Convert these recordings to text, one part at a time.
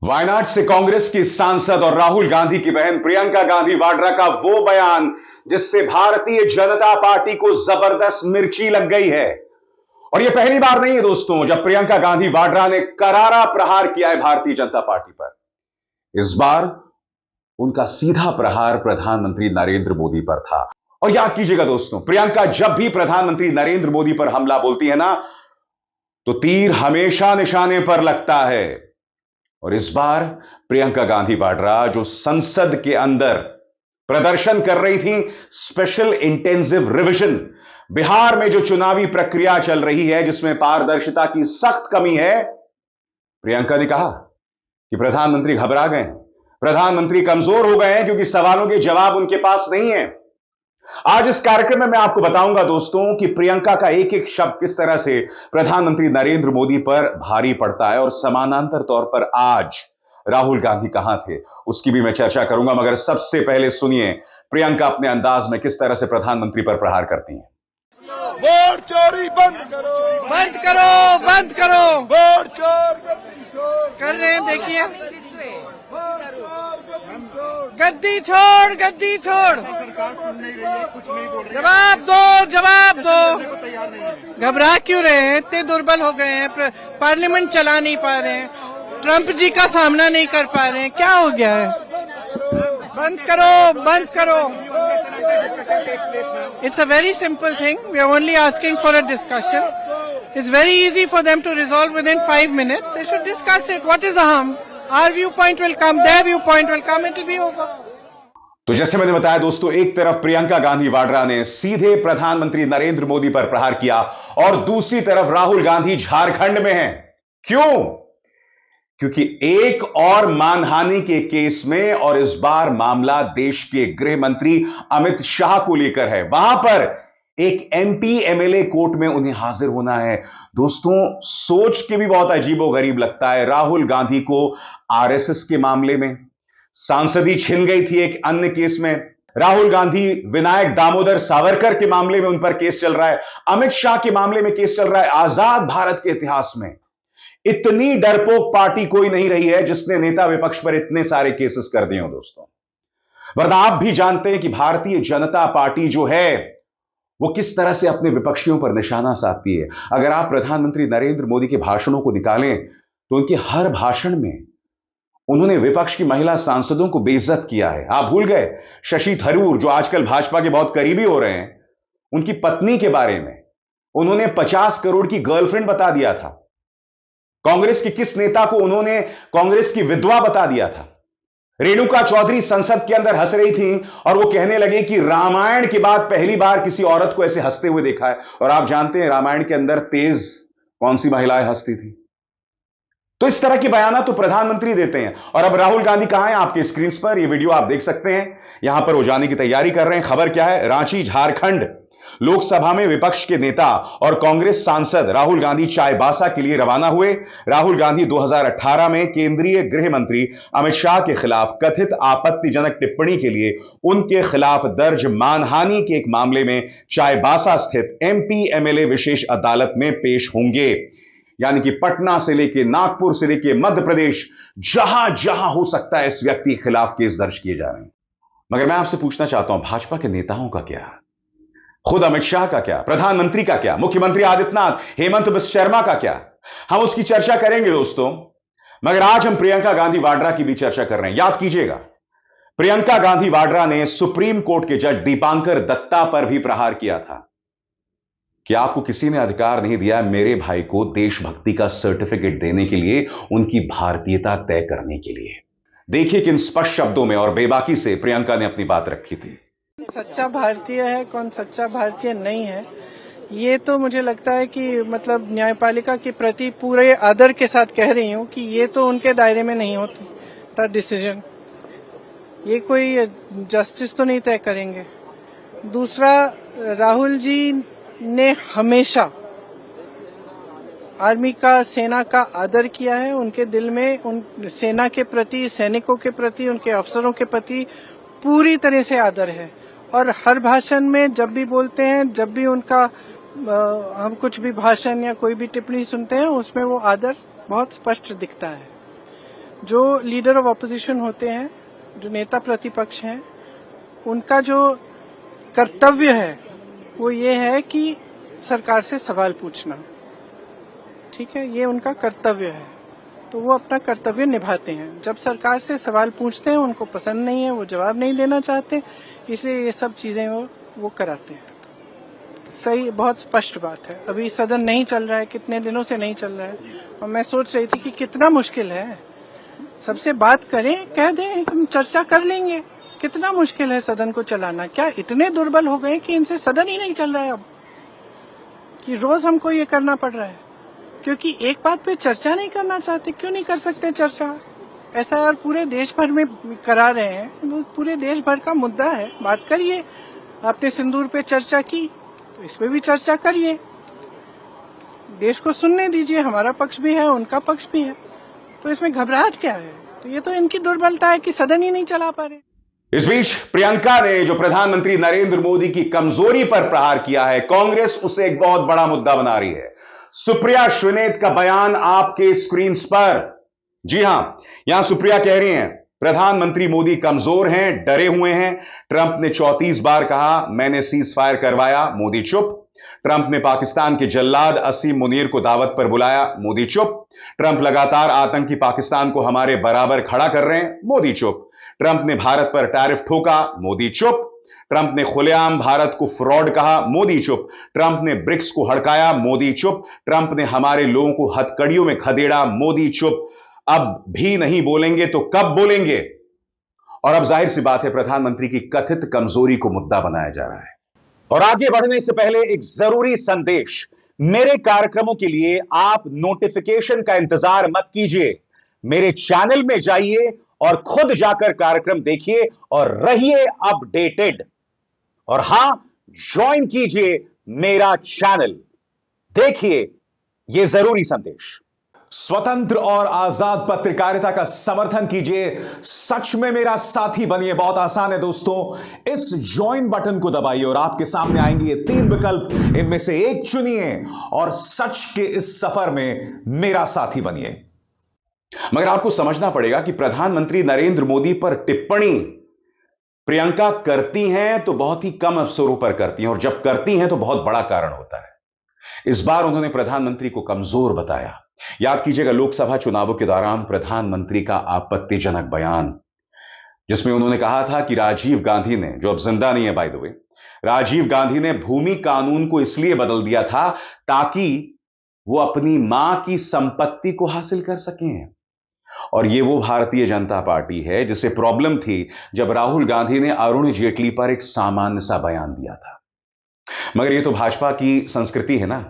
वायनाड से कांग्रेस की सांसद और राहुल गांधी की बहन प्रियंका गांधी वाड्रा का वो बयान जिससे भारतीय जनता पार्टी को जबरदस्त मिर्ची लग गई है। और यह पहली बार नहीं है दोस्तों जब प्रियंका गांधी वाड्रा ने करारा प्रहार किया है भारतीय जनता पार्टी पर। इस बार उनका सीधा प्रहार प्रधानमंत्री नरेंद्र मोदी पर था। और याद कीजिएगा दोस्तों, प्रियंका जब भी प्रधानमंत्री नरेंद्र मोदी पर हमला बोलती है ना, तो तीर हमेशा निशाने पर लगता है। और इस बार प्रियंका गांधी वाड्रा जो संसद के अंदर प्रदर्शन कर रही थी, स्पेशल इंटेंसिव रिवीजन, बिहार में जो चुनावी प्रक्रिया चल रही है जिसमें पारदर्शिता की सख्त कमी है, प्रियंका ने कहा कि प्रधानमंत्री घबरा गए हैं, प्रधानमंत्री कमजोर हो गए हैं क्योंकि सवालों के जवाब उनके पास नहीं है। आज इस कार्यक्रम में मैं आपको बताऊंगा दोस्तों कि प्रियंका का एक एक शब्द किस तरह से प्रधानमंत्री नरेंद्र मोदी पर भारी पड़ता है और समानांतर तौर पर आज राहुल गांधी कहां थे उसकी भी मैं चर्चा करूंगा। मगर सबसे पहले सुनिए प्रियंका अपने अंदाज में किस तरह से प्रधानमंत्री पर प्रहार करती हैं। वोट चोरी बंद करो, बंद करो, बंद करो। वोट चोरी कर रहे हैं, देखिए। गद्दी छोड़, गद्दी छोड़। सरकार सुन नहीं रही है, कुछ नहीं बोल रही है। जवाब दो, जवाब दो। को तैयार नहीं है। घबरा क्यों रहे हैं? इतने दुर्बल हो गए हैं, पार्लियामेंट चला नहीं पा रहे हैं, ट्रंप जी का सामना नहीं कर पा रहे हैं, क्या हो गया है? बंद करो, बंद करो। It's a very simple thing. We are only asking for a discussion. It's very easy for them to resolve within 5 minutes. They should discuss it. What is the harm? Our viewpoint will come, their viewpoint will come, it will be over. तो जैसे मैंने बताया दोस्तों, एक तरफ प्रियंका गांधी वाड्रा ने सीधे प्रधानमंत्री नरेंद्र मोदी पर प्रहार किया और दूसरी तरफ राहुल गांधी झारखंड में हैं। क्यों? क्योंकि एक और मानहानि के केस में, और इस बार मामला देश के गृह मंत्री अमित शाह को लेकर है, वहां पर एक एमपी एमएलए कोर्ट में उन्हें हाजिर होना है। दोस्तों, सोच के भी बहुत अजीबोगरीब लगता है। राहुल गांधी को आरएसएस के मामले में सांसदी छिन गई थी, एक अन्य केस में राहुल गांधी विनायक दामोदर सावरकर के मामले में उन पर केस चल रहा है, अमित शाह के मामले में केस चल रहा है। आजाद भारत के इतिहास में इतनी डरपोक पार्टी कोई नहीं रही है जिसने नेता विपक्ष पर इतने सारे केसेस कर दिए हो दोस्तों। वरना आप भी जानते हैं कि भारतीय जनता पार्टी जो है वो किस तरह से अपने विपक्षियों पर निशाना साधती है। अगर आप प्रधानमंत्री नरेंद्र मोदी के भाषणों को निकालें तो उनके हर भाषण में उन्होंने विपक्ष की महिला सांसदों को बेइज्जत किया है। आप भूल गए शशि थरूर, जो आजकल भाजपा के बहुत करीबी हो रहे हैं, उनकी पत्नी के बारे में उन्होंने 50 करोड़ की गर्लफ्रेंड बता दिया था। कांग्रेस के किस नेता को उन्होंने कांग्रेस की विधवा बता दिया था। रेणुका चौधरी संसद के अंदर हंस रही थी और वो कहने लगे कि रामायण के बाद पहली बार किसी औरत को ऐसे हंसते हुए देखा है। और आप जानते हैं रामायण के अंदर तेज कौन सी महिलाएं हंसती थी। तो इस तरह के बयान तो प्रधानमंत्री देते हैं। और अब राहुल गांधी कहां हैं? आपके स्क्रीन पर ये वीडियो आप देख सकते हैं। यहां पर वो जाने की तैयारी कर रहे हैं। खबर क्या है? रांची झारखंड लोकसभा में विपक्ष के नेता और कांग्रेस सांसद राहुल गांधी चाईबासा के लिए रवाना हुए। राहुल गांधी 2018 में केंद्रीय गृह मंत्री अमित शाह के खिलाफ कथित आपत्तिजनक टिप्पणी के लिए उनके खिलाफ दर्ज मानहानि के एक मामले में चाईबासा स्थित एमपी एमएलए विशेष अदालत में पेश होंगे। यानी कि पटना से लेकर नागपुर से लेकर मध्य प्रदेश, जहां जहां हो सकता है इस व्यक्ति के खिलाफ केस दर्ज किए जा रहे हैं। मगर मैं आपसे पूछना चाहता हूं, भाजपा के नेताओं का क्या? खुद अमित शाह का क्या? प्रधानमंत्री का क्या? मुख्यमंत्री आदित्यनाथ, हेमंत बिस्वा शर्मा का क्या? हम उसकी चर्चा करेंगे दोस्तों। मगर आज हम प्रियंका गांधी वाड्रा की भी चर्चा कर रहे हैं। याद कीजिएगा, प्रियंका गांधी वाड्रा ने सुप्रीम कोर्ट के जज दीपांकर दत्ता पर भी प्रहार किया था कि आपको किसी ने अधिकार नहीं दिया मेरे भाई को देशभक्ति का सर्टिफिकेट देने के लिए, उनकी भारतीयता तय करने के लिए। देखिए किन स्पष्ट शब्दों में और बेबाकी से प्रियंका ने अपनी बात रखी थी। सच्चा भारतीय है, कौन सच्चा भारतीय नहीं है, ये तो मुझे लगता है कि मतलब न्यायपालिका के प्रति पूरे आदर के साथ कह रही हूँ कि ये तो उनके दायरे में नहीं होता डिसीजन। ये कोई जस्टिस तो नहीं तय करेंगे। दूसरा, राहुल जी ने हमेशा आर्मी का, सेना का आदर किया है। उनके दिल में उन सेना के प्रति, सैनिकों के प्रति, उनके अफसरों के प्रति पूरी तरह से आदर है। और हर भाषण में जब भी बोलते हैं, जब भी उनका हम कुछ भी भाषण या कोई भी टिप्पणी सुनते हैं, उसमें वो आदर बहुत स्पष्ट दिखता है। जो लीडर ऑफ ऑपोजिशन होते हैं, जो नेता प्रतिपक्ष हैं, उनका जो कर्तव्य है वो ये है कि सरकार से सवाल पूछना। ठीक है, ये उनका कर्तव्य है, तो वो अपना कर्तव्य निभाते हैं। जब सरकार से सवाल पूछते हैं, उनको पसंद नहीं है, वो जवाब नहीं देना चाहते, इसलिए ये सब चीजें वो कराते हैं। सही, बहुत स्पष्ट बात है। अभी सदन नहीं चल रहा है, कितने दिनों से नहीं चल रहा है, और मैं सोच रही थी कि कितना मुश्किल है। सबसे बात करें, कह दें हम चर्चा कर लेंगे। कितना मुश्किल है सदन को चलाना। क्या इतने दुर्बल हो गए कि इनसे सदन ही नहीं चल रहा है अब, कि रोज हमको ये करना पड़ रहा है क्योंकि एक बात पे चर्चा नहीं करना चाहते। क्यों नहीं कर सकते चर्चा? एसआईआर पूरे देश भर में करा रहे हैं, पूरे देश भर का मुद्दा है, बात करिए। आपने सिंदूर पे चर्चा की तो इस पे भी चर्चा करिए, देश को सुनने दीजिए। हमारा पक्ष भी है, उनका पक्ष भी है, तो इसमें घबराहट क्या है? तो ये तो इनकी दुर्बलता है कि सदन ही नहीं चला पा रहे। इस बीच प्रियंका ने जो प्रधानमंत्री नरेंद्र मोदी की कमजोरी पर प्रहार किया है, कांग्रेस उसे एक बहुत बड़ा मुद्दा बना रही है। सुप्रिया श्रीनेत का बयान आपके स्क्रीन पर। जी हां, यहां सुप्रिया कह रही हैं प्रधानमंत्री मोदी कमजोर हैं, डरे हुए हैं। ट्रंप ने 34 बार कहा मैंने सीज फायर करवाया, मोदी चुप। ट्रंप ने पाकिस्तान के जल्लाद असीम मुनीर को दावत पर बुलाया, मोदी चुप। ट्रंप लगातार आतंकी पाकिस्तान को हमारे बराबर खड़ा कर रहे हैं, मोदी चुप। ट्रंप ने भारत पर टैरिफ ठोका, मोदी चुप। ट्रंप ने खुलेआम भारत को फ्रॉड कहा, मोदी चुप। ट्रंप ने ब्रिक्स को हड़काया, मोदी चुप। ट्रंप ने हमारे लोगों को हथकड़ियों में खदेड़ा, मोदी चुप। अब भी नहीं बोलेंगे तो कब बोलेंगे? और अब जाहिर सी बात है, प्रधानमंत्री की कथित कमजोरी को मुद्दा बनाया जा रहा है। और आगे बढ़ने से पहले एक जरूरी संदेश। मेरे कार्यक्रमों के लिए आप नोटिफिकेशन का इंतजार मत कीजिए, मेरे चैनल में जाइए और खुद जाकर कार्यक्रम देखिए और रहिए अपडेटेड। और हां, ज्वाइन कीजिए मेरा चैनल, देखिए यह जरूरी संदेश। स्वतंत्र और आजाद पत्रकारिता का समर्थन कीजिए, सच में मेरा साथी बनिए। बहुत आसान है दोस्तों, इस ज्वाइन बटन को दबाइए और आपके सामने आएंगे ये 3 विकल्प, इनमें से एक चुनिए और सच के इस सफर में मेरा साथी बनिए। मगर आपको समझना पड़ेगा कि प्रधानमंत्री नरेंद्र मोदी पर टिप्पणी प्रियंका करती हैं तो बहुत ही कम अवसरों पर करती हैं, और जब करती हैं तो बहुत बड़ा कारण होता है। इस बार उन्होंने प्रधानमंत्री को कमजोर बताया। याद कीजिएगा, लोकसभा चुनावों के दौरान प्रधानमंत्री का आपत्तिजनक बयान, जिसमें उन्होंने कहा था कि राजीव गांधी ने, जो अब जिंदा नहीं है by the way, Rajiv Gandhi ने भूमि कानून को इसलिए बदल दिया था ताकि वो अपनी मां की संपत्ति को हासिल कर सकें। और ये वो भारतीय जनता पार्टी है जिसे प्रॉब्लम थी जब राहुल गांधी ने अरुण जेटली पर एक सामान्य सा बयान दिया था। मगर ये तो भाजपा की संस्कृति है ना।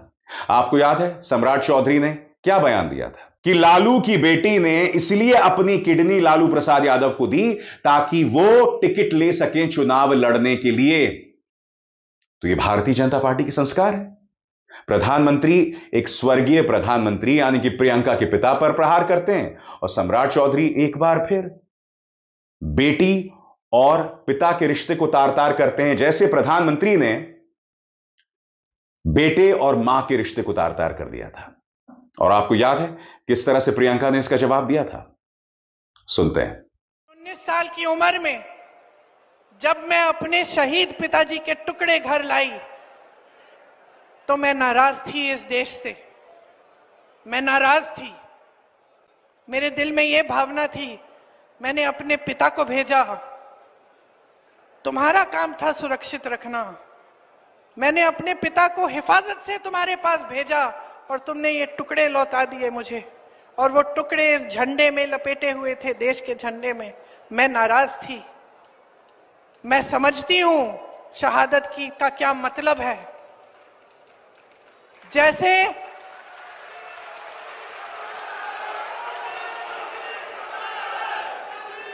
आपको याद है सम्राट चौधरी ने क्या बयान दिया था कि लालू की बेटी ने इसलिए अपनी किडनी लालू प्रसाद यादव को दी ताकि वो टिकट ले सकें चुनाव लड़ने के लिए। तो ये भारतीय जनता पार्टी के संस्कार है। प्रधानमंत्री एक स्वर्गीय प्रधानमंत्री यानी कि प्रियंका के पिता पर प्रहार करते हैं, और सम्राट चौधरी एक बार फिर बेटी और पिता के रिश्ते को तार तार करते हैं, जैसे प्रधानमंत्री ने बेटे और मां के रिश्ते को तार तार कर दिया था। और आपको याद है किस तरह से प्रियंका ने इसका जवाब दिया था? सुनते हैं। 19 साल की उम्र में जब मैं अपने शहीद पिताजी के टुकड़े घर लाई तो मैं नाराज थी इस देश से। मैं नाराज थी, मेरे दिल में यह भावना थी। मैंने अपने पिता को भेजा, तुम्हारा काम था सुरक्षित रखना। मैंने अपने पिता को हिफाजत से तुम्हारे पास भेजा और तुमने ये टुकड़े लौटा दिए मुझे, और वो टुकड़े इस झंडे में लपेटे हुए थे, देश के झंडे में। मैं नाराज थी। मैं समझती हूं शहादत की का क्या मतलब है। जैसे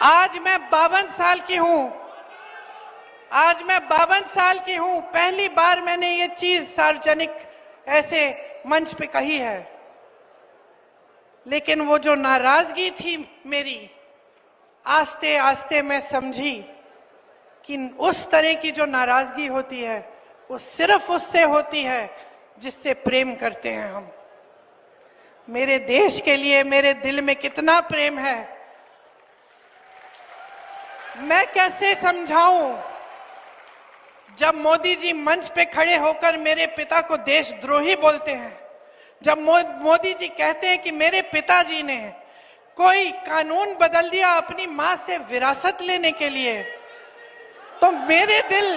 आज मैं 52 साल की हूं, आज मैं 52 साल की हूं, पहली बार मैंने ये चीज सार्वजनिक ऐसे मंच पे कही है। लेकिन वो जो नाराजगी थी मेरी, आस्ते आस्ते मैं समझी कि उस तरह की जो नाराजगी होती है वो सिर्फ उससे होती है जिससे प्रेम करते हैं हम। मेरे देश के लिए मेरे दिल में कितना प्रेम है मैं कैसे समझाऊं जब मोदी जी मंच पे खड़े होकर मेरे पिता को देशद्रोही बोलते हैं, जब मोदी जी कहते हैं कि मेरे पिताजी ने कोई कानून बदल दिया अपनी मां से विरासत लेने के लिए, तो मेरे दिल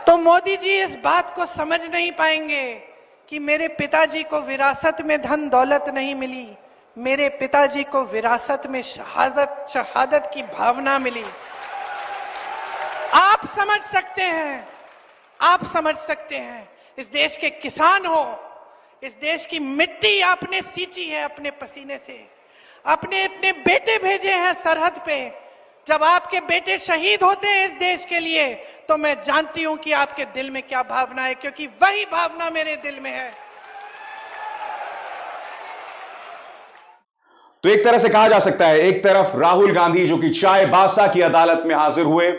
तो मोदी जी इस बात को समझ नहीं पाएंगे कि मेरे पिताजी को विरासत में धन दौलत नहीं मिली, मेरे पिताजी को विरासत में शहादत की भावना मिली। आप समझ सकते हैं, आप समझ सकते हैं, इस देश के किसान हो, इस देश की मिट्टी आपने सींची है अपने पसीने से, अपने इतने बेटे भेजे हैं सरहद पे। जब आपके बेटे शहीद होते हैं इस देश के लिए, तो मैं जानती हूं कि आपके दिल में क्या भावना है, क्योंकि वही भावना मेरे दिल में है। तो एक तरह से कहा जा सकता है, एक तरफ राहुल गांधी जो कि चाईबासा की अदालत में हाजिर हुए,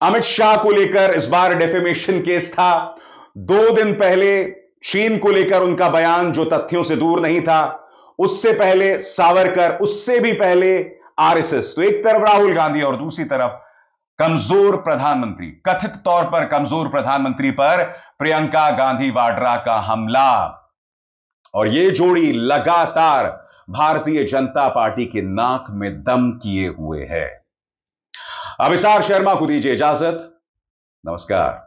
अमित शाह को लेकर इस बार डेफेमेशन केस था, 2 दिन पहले चीन को लेकर उनका बयान जो तथ्यों से दूर नहीं था, उससे पहले सावरकर, उससे भी पहले आरएसएस। तो एक तरफ राहुल गांधी और दूसरी तरफ कमजोर प्रधानमंत्री, कथित तौर पर कमजोर प्रधानमंत्री पर प्रियंका गांधी वाड्रा का हमला। और यह जोड़ी लगातार भारतीय जनता पार्टी के नाक में दम किए हुए है। अभिसार शर्मा को दीजिए इजाजत। नमस्कार।